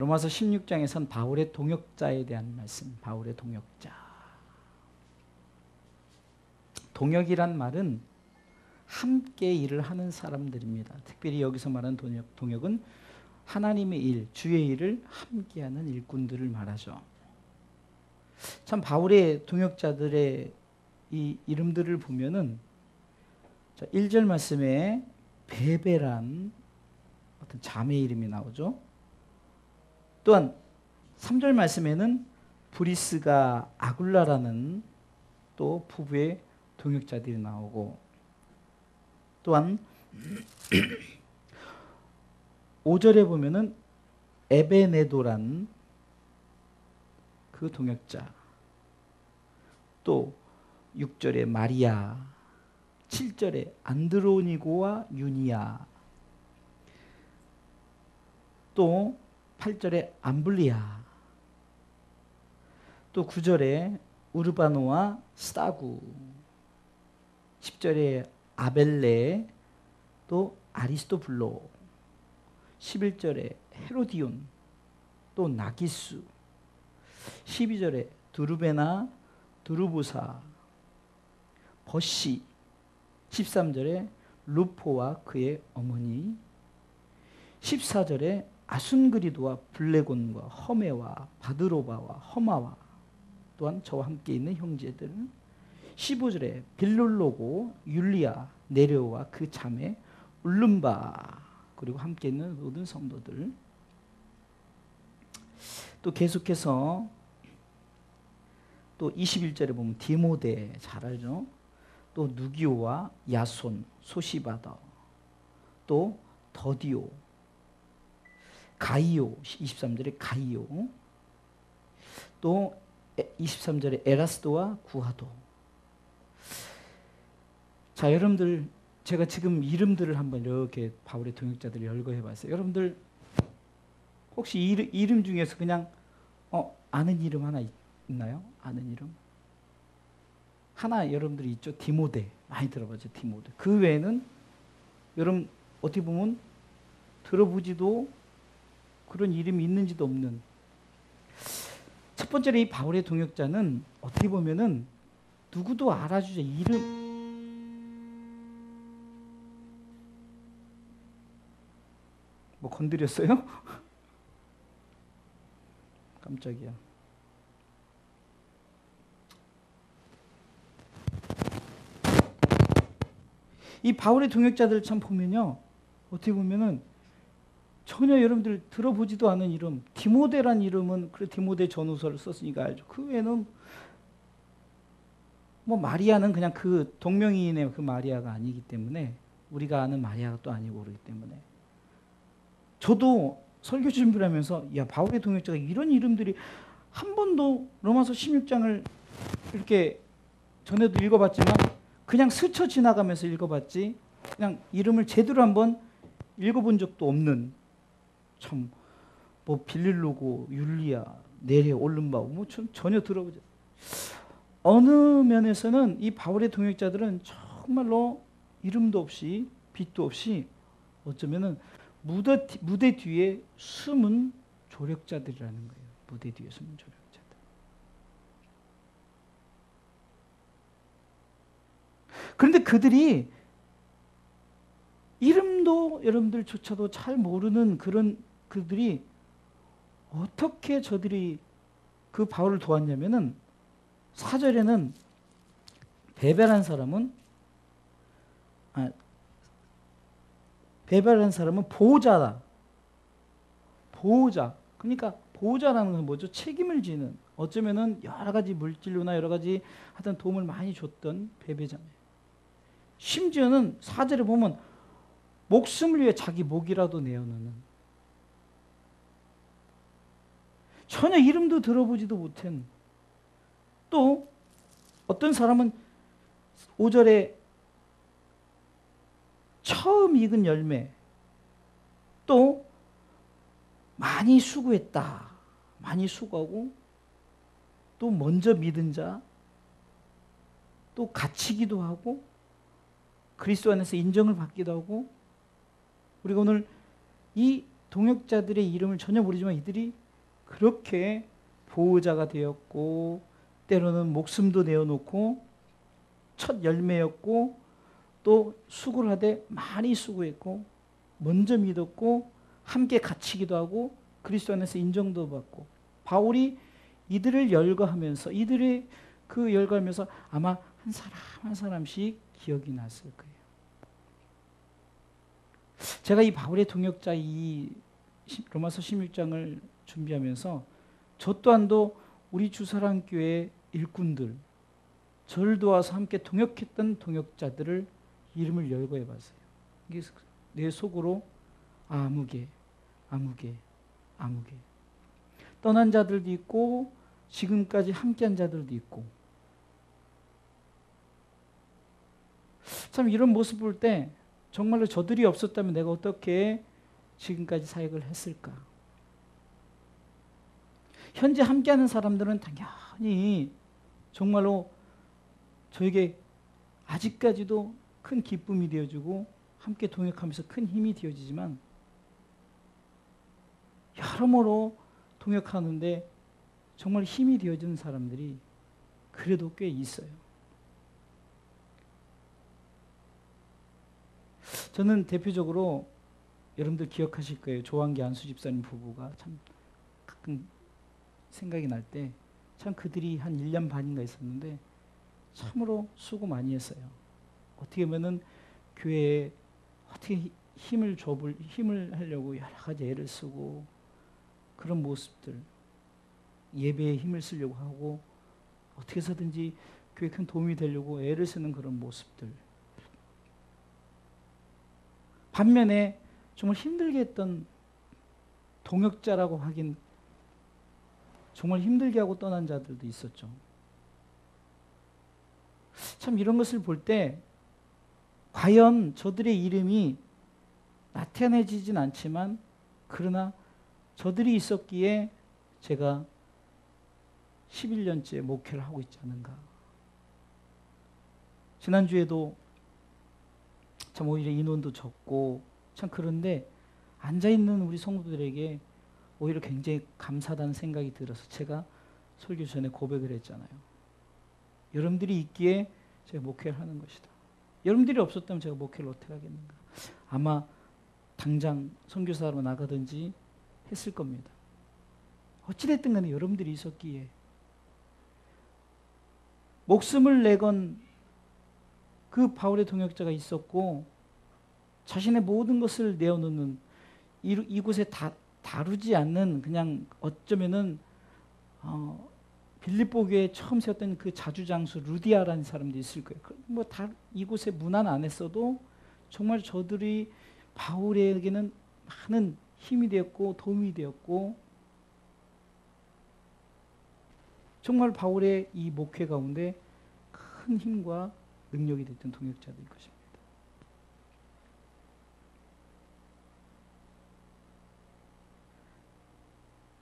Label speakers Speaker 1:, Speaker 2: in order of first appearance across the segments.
Speaker 1: 로마서 16장에선 바울의 동역자에 대한 말씀, 바울의 동역자. 동역이란 말은 함께 일을 하는 사람들입니다. 특별히 여기서 말하는 동역은 하나님의 일, 주의 일을 함께하는 일꾼들을 말하죠. 참 바울의 동역자들의 이 이름들을 보면은 1절 말씀에 베베란 어떤 자매 이름이 나오죠. 또한 3절 말씀에는 브리스가 아굴라라는 또 부부의 동역자들이 나오고, 또한 5절에 보면은 에베네도란 그 동역자, 또 6절에 마리아, 7절에 안드로니고와 유니아, 또 8절에 암블리아, 또 9절에 우르바노와 스타구, 10절에 아벨레, 또 아리스토블로, 11절에 헤로디온, 또 나기수, 12절에 두르베나, 두르부사, 버시, 13절에 루포와 그의 어머니, 14절에 아순그리도와 블레곤과 허메와 바드로바와 허마와 또한 저와 함께 있는 형제들, 15절에 빌룰로고, 율리아, 네레오와 그 자매 울lum바, 그리고 함께 있는 모든 성도들. 또 계속해서 또 21절에 보면 디모데, 잘 알죠? 또 누기오와 야손, 소시바더, 또 더디오, 가이오, 23절에 가이오, 또 23절에 에라스도와 구하도. 자, 여러분들, 제가 지금 이름들을 한번 이렇게 바울의 동역자들을 열거해 봤어요. 여러분들 혹시 이름 중에서 그냥 아는 이름 하나 있나요? 아는 이름? 하나 여러분들이 있죠? 디모데. 많이 들어봤죠? 디모데. 그 외에는 여러분 어떻게 보면 들어보지도, 그런 이름이 있는지도 없는. 첫 번째로 이 바울의 동역자는 어떻게 보면은 누구도 알아주죠. 이름. 뭐 건드렸어요? 깜짝이야. 이 바울의 동역자들 참 보면요, 어떻게 보면은 전혀 여러분들 들어보지도 않은 이름, 디모데란 이름은 그래 디모데 전후서를 썼으니까 알죠. 그 외에는 뭐 마리아는 그냥 그 동명이인의 그 마리아가 아니기 때문에, 우리가 아는 마리아가 또 아니고 그러기 때문에. 저도 설교 준비를 하면서 야, 바울의 동역자가 이런 이름들이 한 번도 로마서 16장을 이렇게 전에도 읽어봤지만 그냥 스쳐 지나가면서 읽어봤지 그냥 이름을 제대로 한번 읽어본 적도 없는, 참 뭐 빌릴로고, 율리아, 네레, 올름바고 뭐 전혀 들어보지. 어느 면에서는 이 바울의 동역자들은 정말로 이름도 없이 빛도 없이 어쩌면은 무대 뒤에 숨은 조력자들이라는 거예요. 무대 뒤에 숨은 조력자들. 그런데 그들이 이름도 여러분들조차도 잘 모르는 그런 그들이 어떻게 저들이 그 바울을 도왔냐면은 4절에는 베베란 사람은 보호자다. 보호자. 그러니까 보호자라는 건 뭐죠? 책임을 지는, 어쩌면은 여러 가지 물질로나 여러 가지 하여튼 도움을 많이 줬던 베베자매. 심지어는 4절에 보면 목숨을 위해 자기 목이라도 내어놓는, 전혀 이름도 들어보지도 못한. 또 어떤 사람은 5절에 처음 익은 열매, 또 많이 수고했다, 많이 수고하고, 또 먼저 믿은 자, 또 갇히기도 하고 그리스도 안에서 인정을 받기도 하고. 우리가 오늘 이 동역자들의 이름을 전혀 모르지만 이들이 그렇게 보호자가 되었고 때로는 목숨도 내어놓고 첫 열매였고 또 수고를 하되 많이 수고했고 먼저 믿었고 함께 갇히기도 하고 그리스도 안에서 인정도 받고 바울이 이들을 열거하면서 이들의 그 열거하면서 아마 한 사람 한 사람씩 기억이 났을 거예요. 제가 이 바울의 동역자 이 로마서 16장을 준비하면서 저 또한도 우리 주사랑교회 일꾼들 저를 도와서 함께 동역했던 동역자들을 이름을 열거해 봤어요. 이게 내 속으로 아무개 떠난 자들도 있고 지금까지 함께한 자들도 있고 참 이런 모습 볼 때 정말로 저들이 없었다면 내가 어떻게 지금까지 사역을 했을까? 현재 함께하는 사람들은 당연히 정말로 저에게 아직까지도 큰 기쁨이 되어주고 함께 동역하면서 큰 힘이 되어지지만 여러모로 동역하는데 정말 힘이 되어주는 사람들이 그래도 꽤 있어요. 저는 대표적으로 여러분들 기억하실 거예요. 조한기 안수 집사님 부부가 참 가끔 생각이 날 때 참 그들이 한 1년 반인가 있었는데 참으로 수고 많이 했어요. 어떻게 보면은 교회에 어떻게 힘을 하려고 여러 가지 애를 쓰고 그런 모습들 예배에 힘을 쓰려고 하고 어떻게 해서든지 교회에 큰 도움이 되려고 애를 쓰는 그런 모습들 반면에 정말 힘들게 했던 동역자라고 하긴 정말 힘들게 하고 떠난 자들도 있었죠. 참 이런 것을 볼 때 과연 저들의 이름이 나타내지진 않지만 그러나 저들이 있었기에 제가 11년째 목회를 하고 있지 않은가. 지난주에도 참 오히려 인원도 적고 참 그런데 앉아있는 우리 성도들에게 오히려 굉장히 감사하다는 생각이 들어서 제가 설교 전에 고백을 했잖아요. 여러분들이 있기에 제가 목회를 하는 것이다. 여러분들이 없었다면 제가 목회를 어떻게 하겠는가. 아마 당장 선교사로 나가든지 했을 겁니다. 어찌됐든 간에 여러분들이 있었기에 목숨을 내건 그 바울의 동역자가 있었고 자신의 모든 것을 내어놓는 이곳에 다루지 않는 그냥 어쩌면은 빌립보 교회에 처음 세웠던 그 자주장수 루디아라는 사람도 있을 거예요. 뭐 다 이곳의 문안 안에서도 정말 저들이 바울에게는 많은 힘이 되었고 도움이 되었고 정말 바울의 이 목회 가운데 큰 힘과 능력이 됐던 동역자들일 것입니다.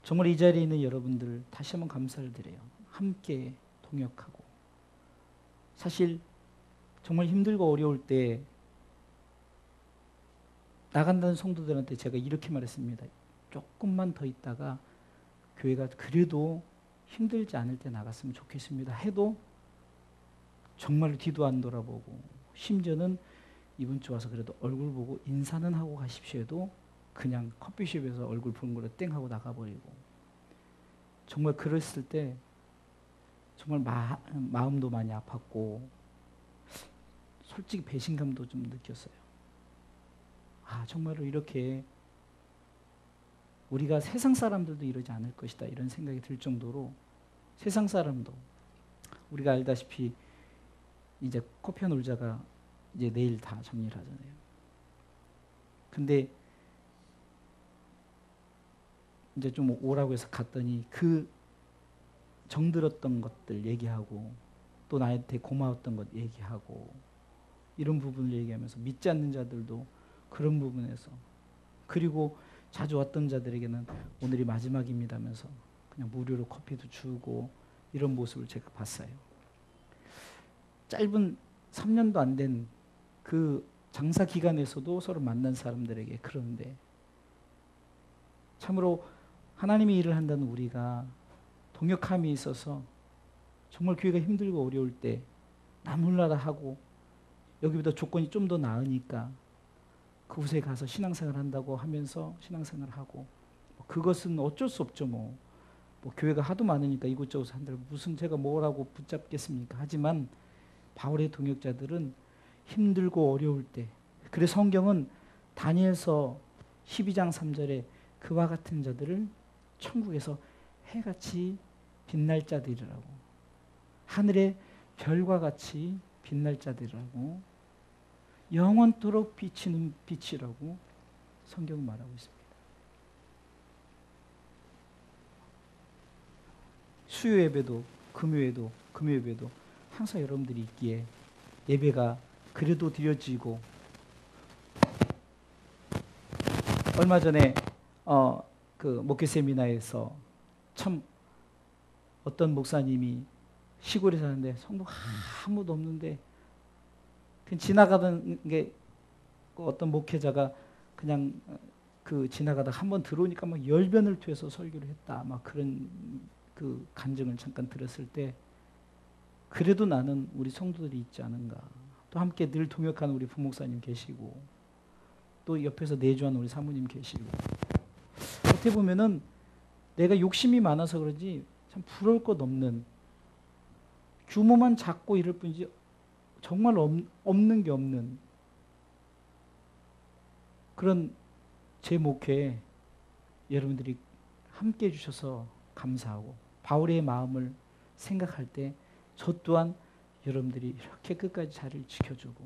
Speaker 1: 정말 이 자리에 있는 여러분들 다시 한번 감사를 드려요. 함께 동역하고 사실 정말 힘들고 어려울 때 나간다는 성도들한테 제가 이렇게 말했습니다. 조금만 더 있다가 교회가 그래도 힘들지 않을 때 나갔으면 좋겠습니다. 해도 정말 뒤도 안 돌아보고 심지어는 이번 주 와서 그래도 얼굴 보고 인사는 하고 가십시오 해도 그냥 커피숍에서 얼굴 보는 거로 땡 하고 나가버리고 정말 그랬을 때 정말 마음도 많이 아팠고 솔직히 배신감도 좀 느꼈어요. 아 정말로 이렇게 우리가 세상 사람들도 이러지 않을 것이다 이런 생각이 들 정도로 세상 사람도 우리가 알다시피 이제 코피아 놀자가 이제 내일 다 정리를 하잖아요. 근데 이제 좀 오라고 해서 갔더니 그 정들었던 것들 얘기하고 또 나한테 고마웠던 것 얘기하고 이런 부분을 얘기하면서 믿지 않는 자들도 그런 부분에서 그리고 자주 왔던 자들에게는 오늘이 마지막입니다 하면서 그냥 무료로 커피도 주고 이런 모습을 제가 봤어요. 짧은 3년도 안 된 그 장사 기간에서도 서로 만난 사람들에게 그러는데 참으로 하나님의 일을 한다는 우리가 동역함이 있어서 정말 교회가 힘들고 어려울 때 나몰라라 하고 여기보다 조건이 좀 더 나으니까 그곳에 가서 신앙생활 한다고 하면서 신앙생활 하고 그것은 어쩔 수 없죠. 뭐 교회가 하도 많으니까 이곳저곳 한다고 무슨 제가 뭐라고 붙잡겠습니까? 하지만 바울의 동역자들은 힘들고 어려울 때, 그래서 성경은 다니엘서 12장 3절에 그와 같은 자들을 천국에서 해같이 빛날 자들이라고, 하늘의 별과 같이 빛날 자들이라고, 영원토록 비치는 빛이라고 성경은 말하고 있습니다. 수요 예배도 금요 예배도 항상 여러분들이 있기에 예배가 그래도 드려지고, 얼마 전에 그 목회 세미나에서 참 어떤 목사님이 시골에 사는데 성도가 아무도 없는데 그냥 지나가던 게 어떤 목회자가 그냥 그 지나가다가 한번 들어오니까 막 열변을 토해서 설교를 했다, 막 그런 그 간증을 잠깐 들었을 때 그래도 나는 우리 성도들이 있지 않은가. 또 함께 늘 동역하는 우리 부목사님 계시고 또 옆에서 내주하는 우리 사모님 계시고, 어떻게 보면은 내가 욕심이 많아서 그런지 참 부러울 것 없는, 규모만 작고 이럴 뿐이지 정말 없는 게 없는 그런 제 목회에 여러분들이 함께 해주셔서 감사하고, 바울의 마음을 생각할 때 저 또한 여러분들이 이렇게 끝까지 자리를 지켜주고,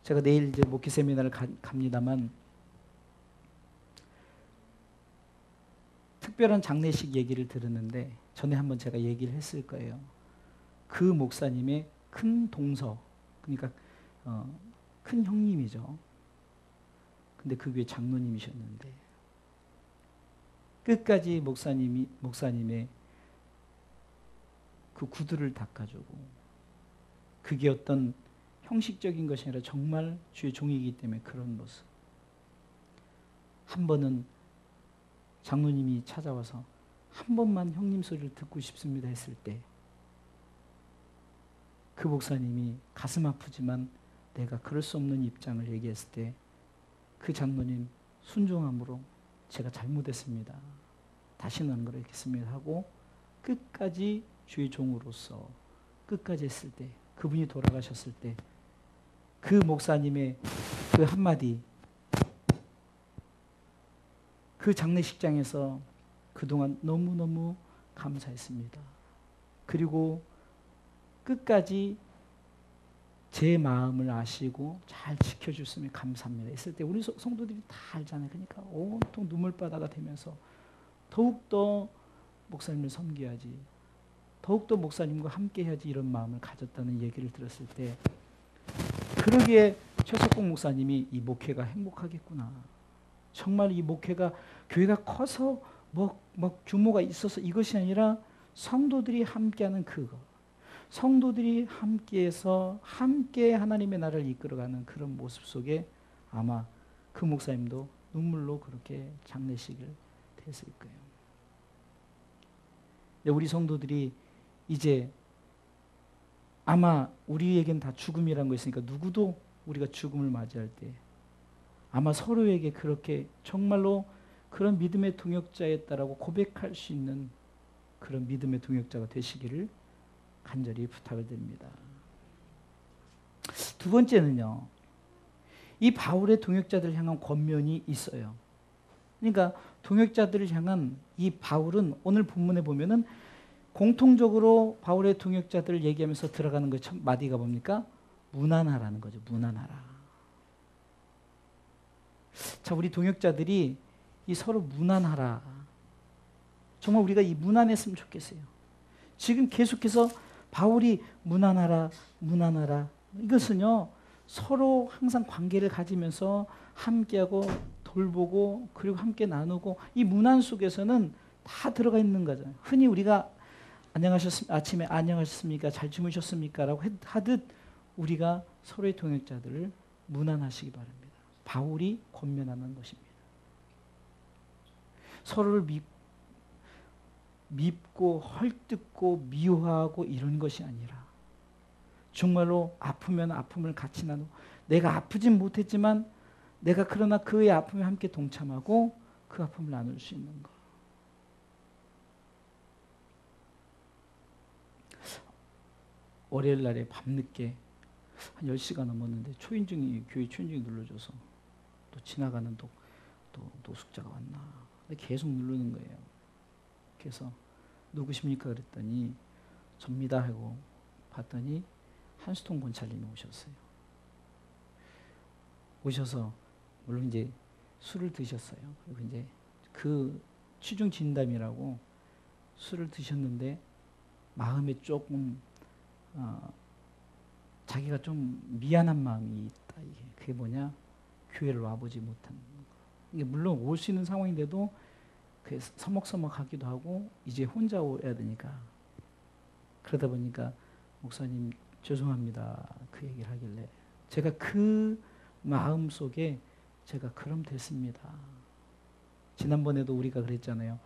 Speaker 1: 제가 내일 이제 목회 세미나를 갑니다만 특별한 장례식 얘기를 들었는데 전에 한번 제가 얘기를 했을 거예요. 그 목사님의 큰 동서, 그러니까 큰 형님이죠. 근데 그 교회 장로님이셨는데 끝까지 목사님의 그 구두를 닦아주고, 그게 어떤 형식적인 것이 아니라 정말 주의 종이기 때문에 그런 모습. 한 번은 장로님이 찾아와서 한 번만 형님 소리를 듣고 싶습니다 했을 때 그 목사님이 가슴 아프지만 내가 그럴 수 없는 입장을 얘기했을 때 그 장로님 순종함으로 제가 잘못했습니다, 다시는 안 그러겠습니다 하고 끝까지 주의 종으로서 끝까지 했을 때, 그분이 돌아가셨을 때 그 목사님의 그 한마디, 그 장례식장에서 그동안 너무너무 감사했습니다. 그리고 끝까지 제 마음을 아시고 잘 지켜주셨으면 감사합니다 했을 때 우리 성도들이 다 알잖아요. 그러니까 온통 눈물바다가 되면서 더욱더 목사님을 섬겨야지, 더욱더 목사님과 함께 해야지, 이런 마음을 가졌다는 얘기를 들었을 때 그러기에 최석봉 목사님이 이 목회가 행복하겠구나, 정말 이 목회가 교회가 커서 뭐 규모가 있어서 이것이 아니라 성도들이 함께하는 그거, 성도들이 함께해서 함께 하나님의 나라를 이끌어가는 그런 모습 속에 아마 그 목사님도 눈물로 그렇게 장례식을 했을 거예요. 우리 성도들이 이제 아마 우리에겐 다 죽음이란 거 있으니까 누구도 우리가 죽음을 맞이할 때 아마 서로에게 그렇게 정말로 그런 믿음의 동역자였다라고 고백할 수 있는 그런 믿음의 동역자가 되시기를 간절히 부탁을 드립니다. 두 번째는요, 이 바울의 동역자들을 향한 권면이 있어요. 그러니까 동역자들을 향한 이 바울은 오늘 본문에 보면은 공통적으로 바울의 동역자들을 얘기하면서 들어가는 것 첫 마디가 뭡니까? 무난하라는 거죠. 무난하라. 자, 우리 동역자들이 이 서로 무난하라. 정말 우리가 이 무난했으면 좋겠어요. 지금 계속해서 바울이 무난하라, 무난하라. 이것은요, 서로 항상 관계를 가지면서 함께하고 돌보고 그리고 함께 나누고 이 무난 속에서는 다 들어가 있는 거잖아요. 흔히 우리가 아침에 안녕하셨습니까? 잘 주무셨습니까? 라고 하듯 우리가 서로의 동역자들을 무난하시기 바랍니다. 바울이 권면하는 것입니다. 서로를 밉고 헐뜯고 미워하고 이런 것이 아니라 정말로 아프면 아픔을 같이 나누고 내가 아프진 못했지만 내가 그러나 그의 아픔에 함께 동참하고 그 아픔을 나눌 수 있는 것. 월요일 날에 밤늦게 한 10시가 넘었는데 교회 초인종이 눌러줘서 또 지나가는 또 노숙자가 왔나. 근데 계속 누르는 거예요. 그래서 누구십니까? 그랬더니 접니다 하고 봤더니 한수통 권찰님이 오셨어요. 오셔서 물론 이제 술을 드셨어요. 그리고 이제 그 취중 진담이라고 술을 드셨는데 마음에 조금 자기가 좀 미안한 마음이 있다. 그게 뭐냐? 교회를 와보지 못한 거. 이게 물론 올 수 있는 상황인데도 서먹서먹하기도 하고 이제 혼자 오야 되니까 그러다 보니까 목사님 죄송합니다. 그 얘기를 하길래 제가 그 마음 속에 제가 그럼 됐습니다. 지난번에도 우리가 그랬잖아요.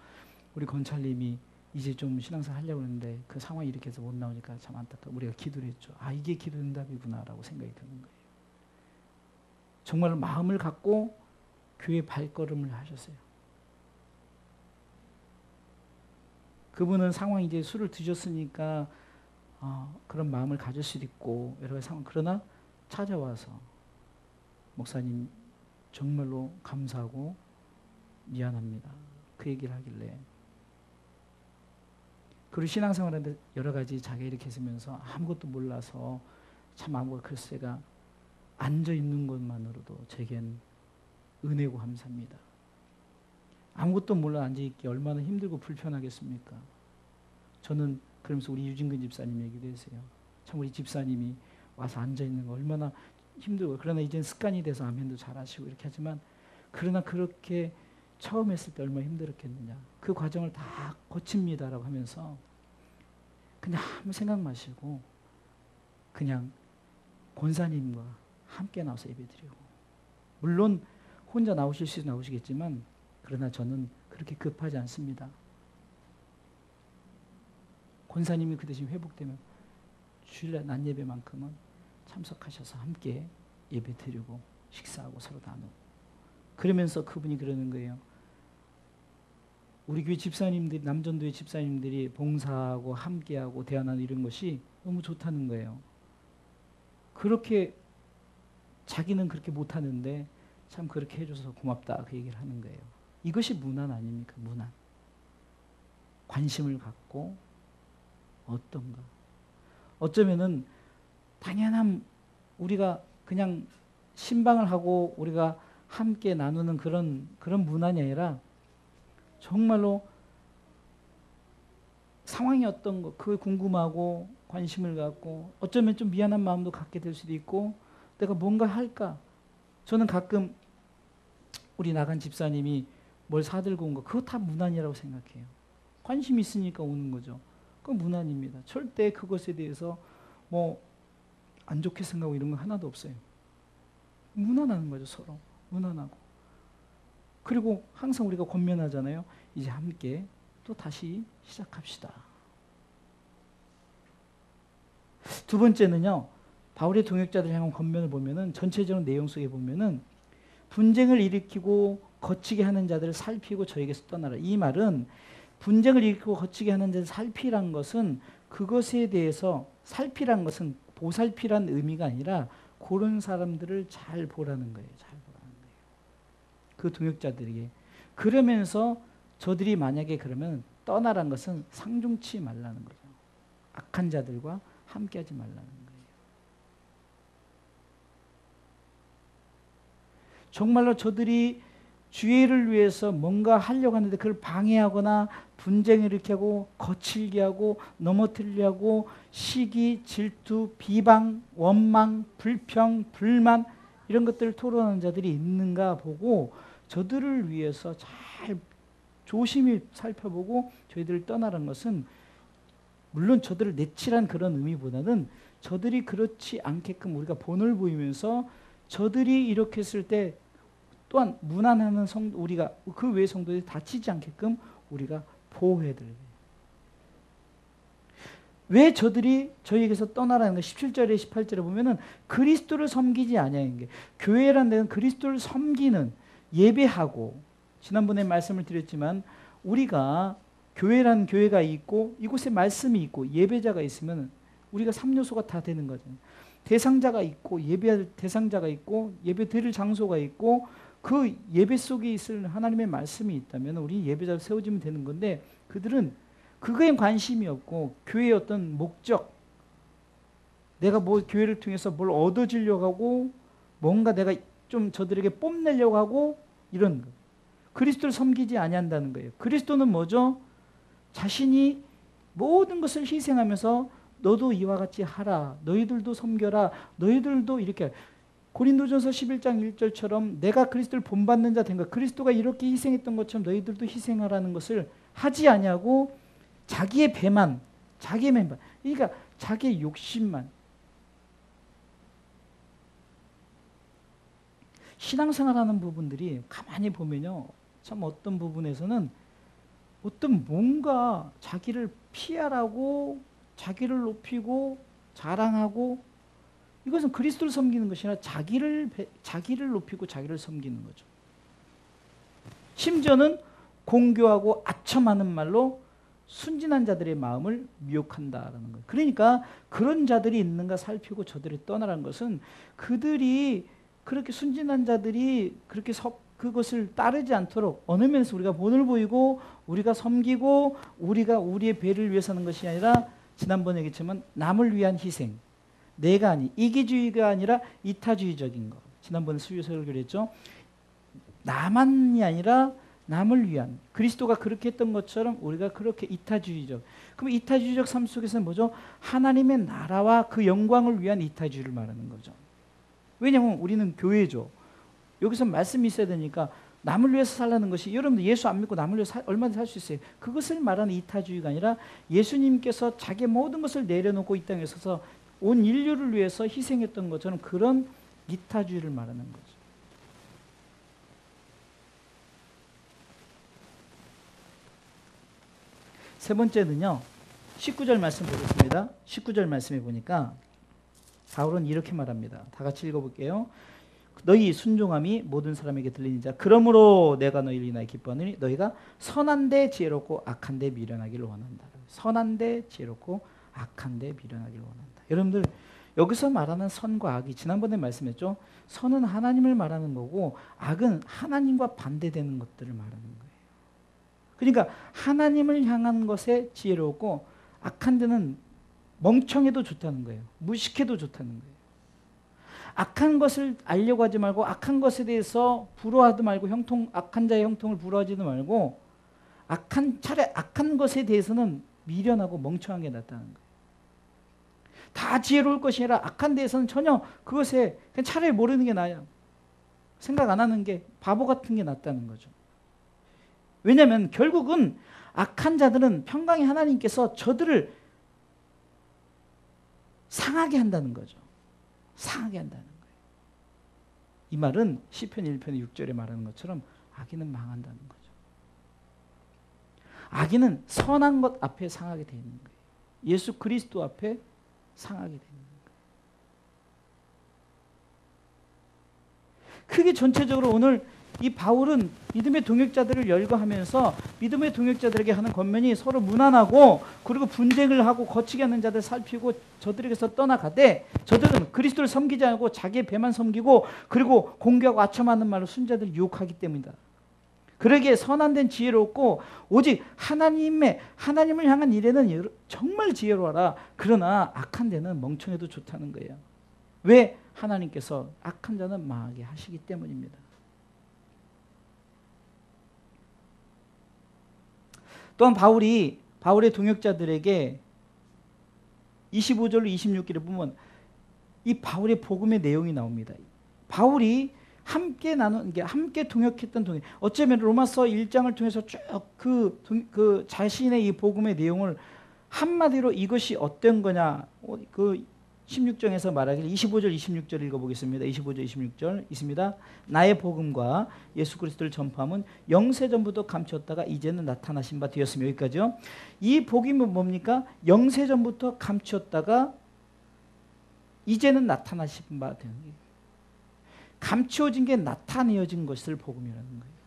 Speaker 1: 우리 권찰님이 이제 좀 신앙생활 하려고 했는데 그 상황이 이렇게 해서 못 나오니까 참 안타까워. 우리가 기도를 했죠. 아, 이게 기도 응답이구나라고 생각이 드는 거예요. 정말 마음을 갖고 교회 발걸음을 하셨어요. 그분은 상황이 이제 술을 드셨으니까 그런 마음을 가질 수도 있고 여러 가지 상황. 그러나 찾아와서 목사님 정말로 감사하고 미안합니다. 그 얘기를 하길래 그리고 신앙생활하는데 여러 가지 자기가 이렇게 했으면서 아무것도 몰라서 참 아무것도 글쎄가 앉아있는 것만으로도 제겐 은혜고 감사합니다. 아무것도 몰라 앉아있기 얼마나 힘들고 불편하겠습니까? 저는 그러면서 우리 유진근 집사님 얘기도 했어요. 참 우리 집사님이 와서 앉아있는 거 얼마나 힘들고 그러나 이젠 습관이 돼서 아멘도 잘하시고 이렇게 하지만 그러나 그렇게 처음 했을 때 얼마나 힘들었겠느냐. 그 과정을 다 거칩니다라고 하면서 그냥 아무 생각 마시고 그냥 권사님과 함께 나와서 예배드리고 물론 혼자 나오실 수 나오시겠지만 그러나 저는 그렇게 급하지 않습니다. 권사님이 그 대신 회복되면 주일날 낮 예배만큼은 참석하셔서 함께 예배드리고 식사하고 서로 나누고 그러면서 그분이 그러는 거예요. 우리 교회 집사님들이 남전도의 집사님들이 봉사하고 함께하고 대화하는 이런 것이 너무 좋다는 거예요. 그렇게 자기는 그렇게 못하는데 참 그렇게 해줘서 고맙다 그 얘기를 하는 거예요. 이것이 문안 아닙니까? 문안. 관심을 갖고 어떤가. 어쩌면은 당연한 우리가 그냥 신방을 하고 우리가 함께 나누는 그런 문안이 아니라 정말로 상황이 어떤 거 그걸 궁금하고 관심을 갖고 어쩌면 좀 미안한 마음도 갖게 될 수도 있고 내가 뭔가 할까. 저는 가끔 우리 나간 집사님이 뭘 사들고 온 거 그거 다 문안이라고 생각해요. 관심이 있으니까 오는 거죠. 그건 문안입니다. 절대 그것에 대해서 뭐 안 좋게 생각하고 이런 건 하나도 없어요. 문안하는 거죠. 서로 문안하고. 그리고 항상 우리가 권면하잖아요. 이제 함께 또 다시 시작합시다. 두 번째는요. 바울의 동역자들 향한 권면을 보면은 전체적인 내용 속에 보면은 분쟁을 일으키고 거치게 하는 자들을 살피고 저에게서 떠나라. 이 말은 분쟁을 일으키고 거치게 하는 자를 살피란 것은 그것에 대해서 살피란 것은 보살피란 의미가 아니라 그런 사람들을 잘 보라는 거예요. 잘 보라는 거예요. 그 동역자들에게. 그러면서 저들이 만약에 그러면 떠나란 것은 상종치 말라는 거죠. 악한 자들과 함께하지 말라는 거예요. 정말로 저들이 주의를 위해서 뭔가 하려고 하는데 그걸 방해하거나 분쟁을 일으키고 거칠게 하고 넘어뜨리려 하고 시기, 질투, 비방, 원망, 불평, 불만 이런 것들을 토론하는 자들이 있는가 보고 저들을 위해서 잘 조심히 살펴보고 저희들을 떠나는 것은 물론 저들을 내치란 그런 의미보다는 저들이 그렇지 않게끔 우리가 본을 보이면서 저들이 이렇게 했을 때 또한 무난하는 성도, 우리가 그 외의 성도들이 다치지 않게끔 우리가 보호해야 돼요. 왜 저들이 저희에게서 떠나라는 거 17절에 18절에 보면은 그리스도를 섬기지 아니하는 게, 교회라는 데는 그리스도를 섬기는, 예배하고, 지난번에 말씀을 드렸지만 우리가 교회라는 교회가 있고 이곳에 말씀이 있고 예배자가 있으면 우리가 3요소가 다 되는 거잖아요. 대상자가 있고 예배할 대상자가 있고 예배 드릴 장소가 있고 그 예배 속에 있을 하나님의 말씀이 있다면 우리 예배자로 세워지면 되는 건데, 그들은 그거에 관심이 없고 교회의 어떤 목적, 내가 뭐 교회를 통해서 뭘 얻어지려고 하고 뭔가 내가 좀 저들에게 뽐내려고 하고 이런 거. 그리스도를 섬기지 아니한다는 거예요. 그리스도는 뭐죠? 자신이 모든 것을 희생하면서 너도 이와 같이 하라, 너희들도 섬겨라, 너희들도 이렇게, 고린도전서 11장 1절처럼 내가 그리스도를 본받는 자 된 것, 그리스도가 이렇게 희생했던 것처럼 너희들도 희생하라는 것을 하지 아니하고 자기의 배만, 자기의 맨만, 그러니까 자기의 욕심만. 신앙생활하는 부분들이 가만히 보면요, 참 어떤 부분에서는 어떤 뭔가 자기를 피하라고 자기를 높이고 자랑하고, 이것은 그리스도를 섬기는 것이 아니라 자기를 높이고 자기를 섬기는 거죠. 심지어는 공교하고 아첨하는 말로 순진한 자들의 마음을 미혹한다라는 거예요. 그러니까 그런 자들이 있는가 살피고 저들이 떠나라는 것은, 그들이 그렇게 순진한 자들이 그렇게 그것을 따르지 않도록 어느 면에서 우리가 본을 보이고 우리가 섬기고 우리가 우리의 배를 위해서 하는 것이 아니라, 지난번에 얘기했지만 남을 위한 희생, 내가 아니, 이기주의가 아니라 이타주의적인 것. 지난번에 수요 설교를 했죠. 나만이 아니라 남을 위한, 그리스도가 그렇게 했던 것처럼 우리가 그렇게 이타주의적. 그럼 이타주의적 삶 속에서는 뭐죠? 하나님의 나라와 그 영광을 위한 이타주의를 말하는 거죠. 왜냐하면 우리는 교회죠. 여기서 말씀이 있어야 되니까 남을 위해서 살라는 것이, 여러분들 예수 안 믿고 남을 위해서 얼마든지 살 수 있어요. 그것을 말하는 이타주의가 아니라 예수님께서 자기의 모든 것을 내려놓고 이 땅에 서서 온 인류를 위해서 희생했던 것처럼 그런 이타주의를 말하는 거죠. 세 번째는요, 19절 말씀 보겠습니다. 19절 말씀에 보니까 바울은 이렇게 말합니다. 다 같이 읽어볼게요. 너희 순종함이 모든 사람에게 들리는 자, 그러므로 내가 너희를 인하여 기뻐하노니 너희가 선한데 지혜롭고 악한데 미련하기를 원한다. 선한데 지혜롭고 악한데 미련하기를 원한다. 여러분들, 여기서 말하는 선과 악이 지난번에 말씀했죠. 선은 하나님을 말하는 거고 악은 하나님과 반대되는 것들을 말하는 거예요. 그러니까 하나님을 향한 것에 지혜롭고 악한 데는 멍청해도 좋다는 거예요. 무식해도 좋다는 거예요. 악한 것을 알려고 하지 말고 악한 것에 대해서 부러워하지 말고 악한 자의 형통을 부러워하지도 말고 차라리 악한 것에 대해서는 미련하고 멍청한 게 낫다는 거예요. 다 지혜로울 것이 아니라 악한 데에서는 전혀 그것에 그냥 차라리 모르는 게 나아요. 생각 안 하는 게, 바보 같은 게 낫다는 거죠. 왜냐하면 결국은 악한 자들은 평강의 하나님께서 저들을 상하게 한다는 거죠. 상하게 한다는 거예요. 이 말은 시편 1편 6절에 말하는 것처럼 악인은 망한다는 거죠. 악인은 선한 것 앞에 상하게 되는 거예요. 예수 그리스도 앞에 상하게 되는 거예요. 크게 전체적으로 오늘 이 바울은 믿음의 동역자들을 열거하면서 믿음의 동역자들에게 하는 권면이 서로 무난하고, 그리고 분쟁을 하고 거치게 하는 자들 살피고 저들에게서 떠나가되, 저들은 그리스도를 섬기지 않고 자기의 배만 섬기고 그리고 공개하고 아첨하는 말로 순자들을 유혹하기 때문이다. 그러기에 선한 데는 지혜롭고 오직 하나님을 향한 일에는 정말 지혜로워라. 그러나 악한 데는 멍청해도 좋다는 거예요. 왜? 하나님께서 악한 자는 망하게 하시기 때문입니다. 또한 바울의 동역자들에게 25절로 26절에 보면 이 바울의 복음의 내용이 나옵니다. 바울이 함께 동역했던 동역. 어쩌면 로마서 1장을 통해서 쭉 그 자신의 이 복음의 내용을 한마디로 이것이 어떤 거냐, 그 16장에서 말하기를 25절 26절 읽어보겠습니다. 25절 26절 있습니다. 나의 복음과 예수 그리스도를 전파함은 영세전부터 감추었다가 이제는 나타나신 바 되었으며, 여기까지요. 이 복음은 뭡니까? 영세전부터 감추었다가 이제는 나타나신 바 되는 거예요. 감추어진 게 나타내어진 것을 복음이라는 거예요.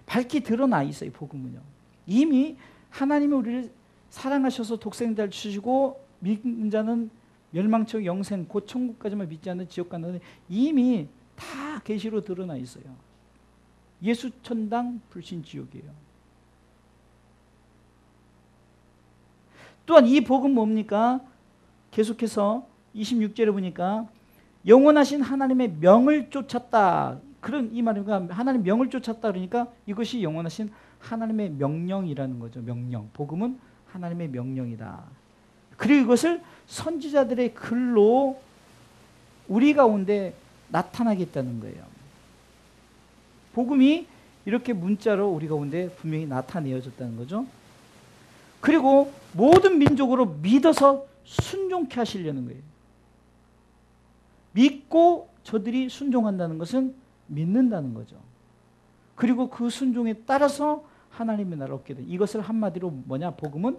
Speaker 1: 밝히 드러나 있어요. 복음은요. 이미 하나님이 우리를 사랑하셔서 독생자를 주시고 믿는 자는 멸망처 영생 곧 천국까지만 믿지 않는 지옥 간다는 이미 다 계시로 드러나 있어요. 예수 천당 불신 지옥이에요. 또한 이 복음 뭡니까? 계속해서 26절에 보니까 영원하신 하나님의 명을 쫓았다. 그런 이 말입니다. 하나님 명을 쫓았다 그러니까 이것이 영원하신 하나님의 명령이라는 거죠. 명령. 복음은 하나님의 명령이다. 그리고 이것을 선지자들의 글로 우리 가운데 나타나겠다는 거예요. 복음이 이렇게 문자로 우리 가운데 분명히 나타내어졌다는 거죠. 그리고 모든 민족으로 믿어서 순종케 하시려는 거예요. 믿고 저들이 순종한다는 것은 믿는다는 거죠. 그리고 그 순종에 따라서 하나님의 나라를 얻게 돼. 이것을 한마디로 뭐냐? 복음은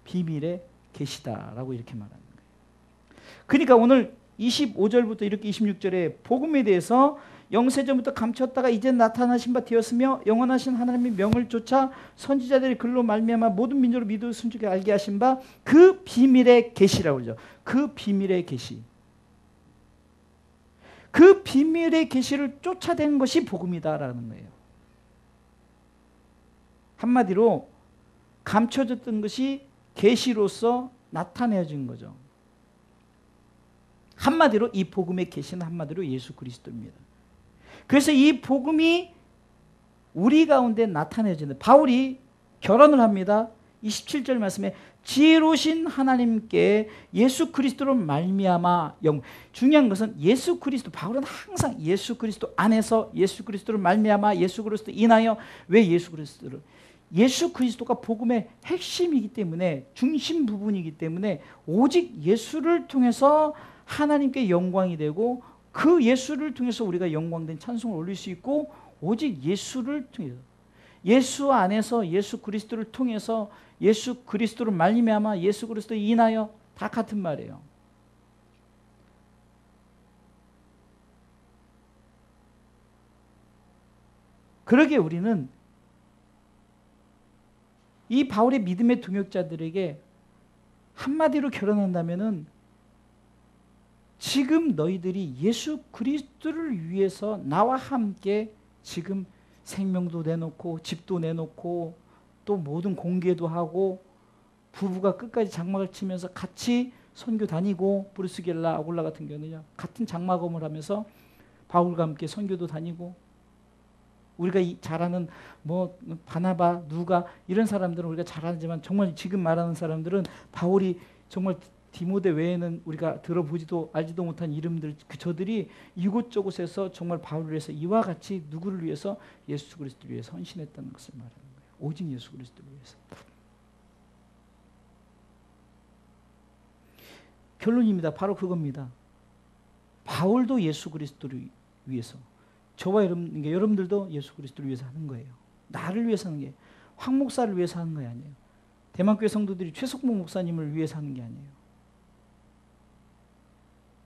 Speaker 1: 비밀의 계시다라고 이렇게 말하는 거예요. 그러니까 오늘 25절부터 이렇게 26절에 복음에 대해서 영세전부터 감췄다가 이제 나타나신 바 되었으며 영원하신 하나님의 명을 쫓아 선지자들의 글로 말미암아 모든 민족을 믿어 순종하게 알게 하신 바 그 비밀의 계시라고 그러죠. 그 비밀의 계시. 그 비밀의 계시를 쫓아낸 것이 복음이다라는 거예요. 한마디로 감춰졌던 것이 계시로서 나타내어진 거죠. 한마디로 이 복음의 계시는 한마디로 예수 그리스도입니다. 그래서 이 복음이 우리 가운데 나타내어지는, 바울이 결언을 합니다. 27절 말씀에 지혜로우신 하나님께 예수 그리스도로 말미암아 중요한 것은 예수 그리스도, 바울은 항상 예수 그리스도 안에서 예수 그리스도로 말미암아 예수 그리스도 인하여, 왜 예수 그리스도를, 예수 그리스도가 복음의 핵심이기 때문에, 중심 부분이기 때문에 오직 예수를 통해서 하나님께 영광이 되고 그 예수를 통해서 우리가 영광된 찬송을 올릴 수 있고, 오직 예수를 통해서, 예수 안에서 예수 그리스도를 통해서 예수 그리스도로 말미암아 예수 그리스도 인하여, 다 같은 말이에요. 그러기에 우리는 이 바울의 믿음의 동역자들에게 한마디로 결혼한다면은, 지금 너희들이 예수 그리스도를 위해서 나와 함께 지금 생명도 내놓고 집도 내놓고 또 모든 공개도 하고 부부가 끝까지 장막을 치면서 같이 선교 다니고, 브루스겔라 아굴라 같은 경우는요 같은 장막음을 하면서 바울과 함께 선교도 다니고, 우리가 잘 아는 뭐 바나바, 누가 이런 사람들은 우리가 잘 아지만 정말 지금 말하는 사람들은 바울이 정말 디모데 외에는 우리가 들어보지도 알지도 못한 이름들, 저들이 이곳저곳에서 정말 바울을 위해서 이와 같이 누구를 위해서? 예수 그리스도를 위해서 헌신했다는 것을 말하는 거예요. 오직 예수 그리스도를 위해서. 결론입니다. 바로 그겁니다. 바울도 예수 그리스도를 위해서, 저와 여러분들도 예수 그리스도를 위해서 하는 거예요. 나를 위해서 하는 게, 황 목사를 위해서 하는 거 아니에요. 대만교회 성도들이 최석봉 목사님을 위해서 하는 게 아니에요.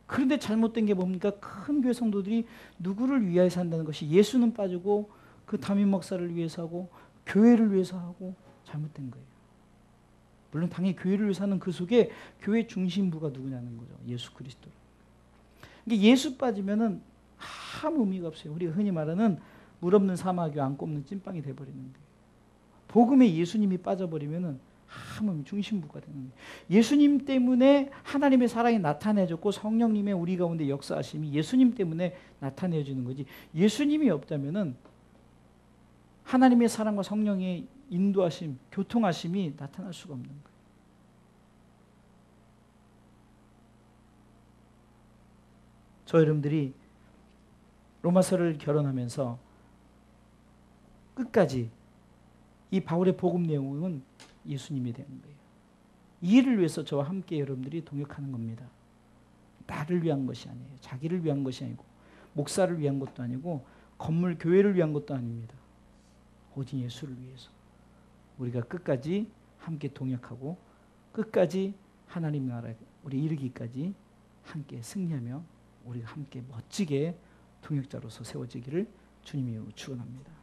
Speaker 1: 그런데 잘못된 게 뭡니까? 큰 교회 성도들이 누구를 위하여 한다는 것이, 예수는 빠지고 그 담임 목사를 위해서 하고 교회를 위해서 하고, 잘못된 거예요. 물론 당연히 교회를 위해서 하는 그 속에 교회 중심부가 누구냐는 거죠. 예수 그리스도. 그러니까 예수 빠지면은 아무 의미가 없어요. 우리가 흔히 말하는 물 없는 사마귀 안 꼽는 찐빵이 돼버리는 거예요. 복음에 예수님이 빠져버리면은 아무 중심부가 되는 거예요. 예수님 때문에 하나님의 사랑이 나타내졌고 성령님의 우리 가운데 역사하심이 예수님 때문에 나타내어지는 거지, 예수님이 없다면은 하나님의 사랑과 성령의 인도하심, 교통하심이 나타날 수가 없는 거예요. 저 여러분들이 로마서를 결혼하면서 끝까지 이 바울의 복음 내용은 예수님이 되는 거예요. 이 일을 위해서 저와 함께 여러분들이 동역하는 겁니다. 나를 위한 것이 아니에요. 자기를 위한 것이 아니고 목사를 위한 것도 아니고 건물 교회를 위한 것도 아닙니다. 오직 예수를 위해서 우리가 끝까지 함께 동역하고 끝까지 하나님 나라에 우리 이르기까지 함께 승리하며 우리가 함께 멋지게 동역자로서 세워지기를 주님이 축원합니다.